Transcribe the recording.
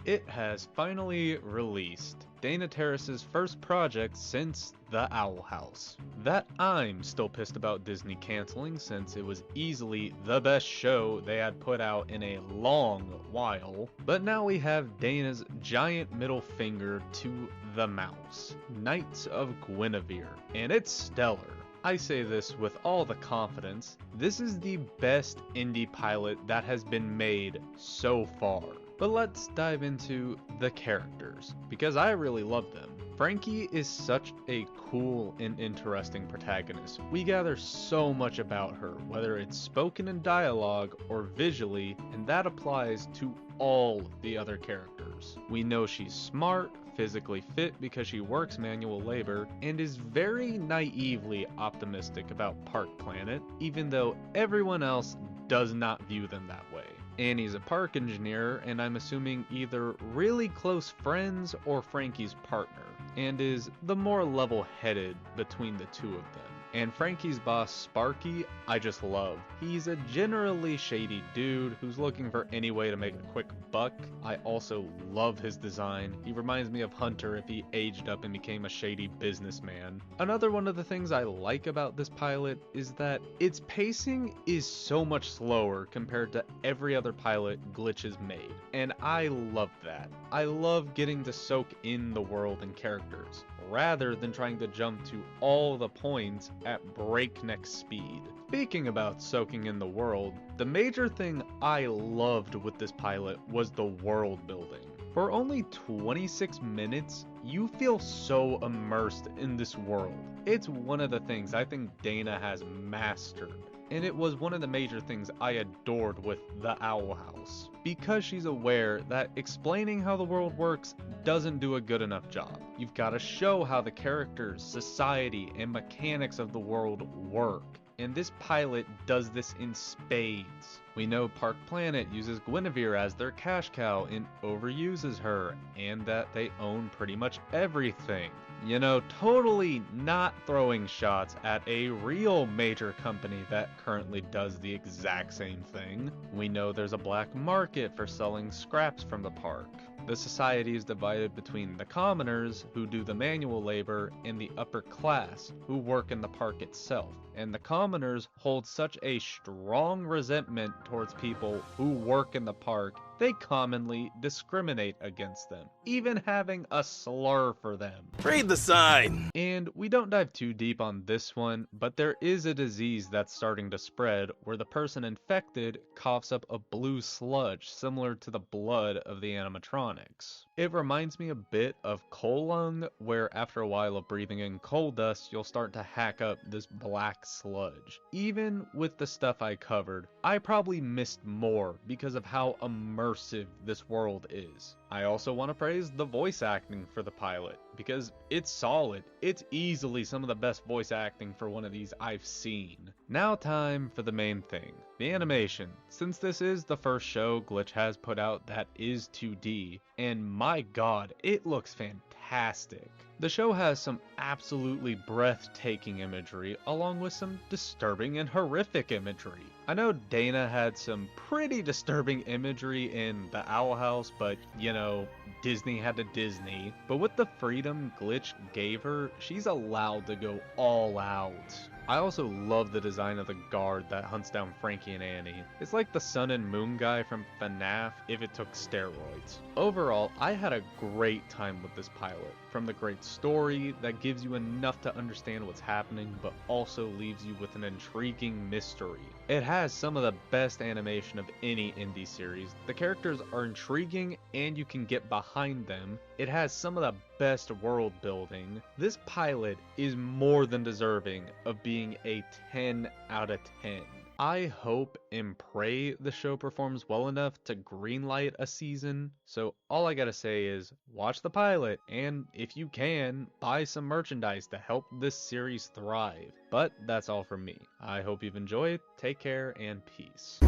It has finally released, Dana Terrace's first project since The Owl House. That I'm still pissed about Disney canceling, since it was easily the best show they had put out in a long while. But now we have Dana's giant middle finger to the mouse, Knights of Guinevere, and it's stellar. I say this with all the confidence, this is the best indie pilot that has been made so far. But let's dive into the characters, because I really love them. Frankie is such a cool and interesting protagonist. We gather so much about her, whether it's spoken in dialogue or visually, and that applies to all the other characters. We know she's smart, physically fit because she works manual labor, and is very naively optimistic about Park Planet, even though everyone else does not view them that way. Annie's a park engineer, and I'm assuming either really close friends or Frankie's partner, and is the more level-headed between the two of them. And Frankie's boss, Sparky, I just love. He's a generally shady dude who's looking for any way to make a quick buck. I also love his design. He reminds me of Hunter if he aged up and became a shady businessman. Another one of the things I like about this pilot is that its pacing is so much slower compared to every other pilot Glitch has made. And I love that. I love getting to soak in the world and characters, rather than trying to jump to all the points at breakneck speed. Speaking about soaking in the world, the major thing I loved with this pilot was the world building. For only 26 minutes, you feel so immersed in this world. It's one of the things I think Dana has mastered. And it was one of the major things I adored with The Owl House, because she's aware that explaining how the world works doesn't do a good enough job. You've got to show how the characters, society, and mechanics of the world work, and this pilot does this in spades. We know Park Planet uses Guinevere as their cash cow and overuses her, and that they own pretty much everything. You know, totally not throwing shots at a real major company that currently does the exact same thing. We know there's a black market for selling scraps from the park. The society is divided between the commoners, who do the manual labor, and the upper class, who work in the park itself. And the commoners hold such a strong resentment towards people who work in the park, they commonly discriminate against them, even having a slur for them. Read the sign! And we don't dive too deep on this one, but there is a disease that's starting to spread where the person infected coughs up a blue sludge similar to the blood of the animatronics. It reminds me a bit of coal lung, where after a while of breathing in coal dust, you'll start to hack up this black sludge. Even with the stuff I covered, I probably missed more because of how immersive this world is. I also want to praise the voice acting for the pilot, because it's solid. It's easily some of the best voice acting for one of these I've seen. Now time for the main thing, the animation. Since this is the first show Glitch has put out that is 2D, and my god, it looks fantastic. The show has some absolutely breathtaking imagery, along with some disturbing and horrific imagery. I know Dana had some pretty disturbing imagery in The Owl House, but you know, Disney had to Disney. But with the freedom Glitch gave her, she's allowed to go all out. I also love the design of the guard that hunts down Frankie and Annie. It's like the Sun and Moon guy from FNAF if it took steroids. Overall, I had a great time with this pilot. From the great story that gives you enough to understand what's happening, but also leaves you with an intriguing mystery. It has some of the best animation of any indie series. The characters are intriguing and you can get behind them. It has some of the best world building. This pilot is more than deserving of being a 10 out of 10. I hope and pray the show performs well enough to greenlight a season. So all I gotta say is watch the pilot, and if you can, buy some merchandise to help this series thrive. But that's all from me. I hope you've enjoyed. Take care and peace.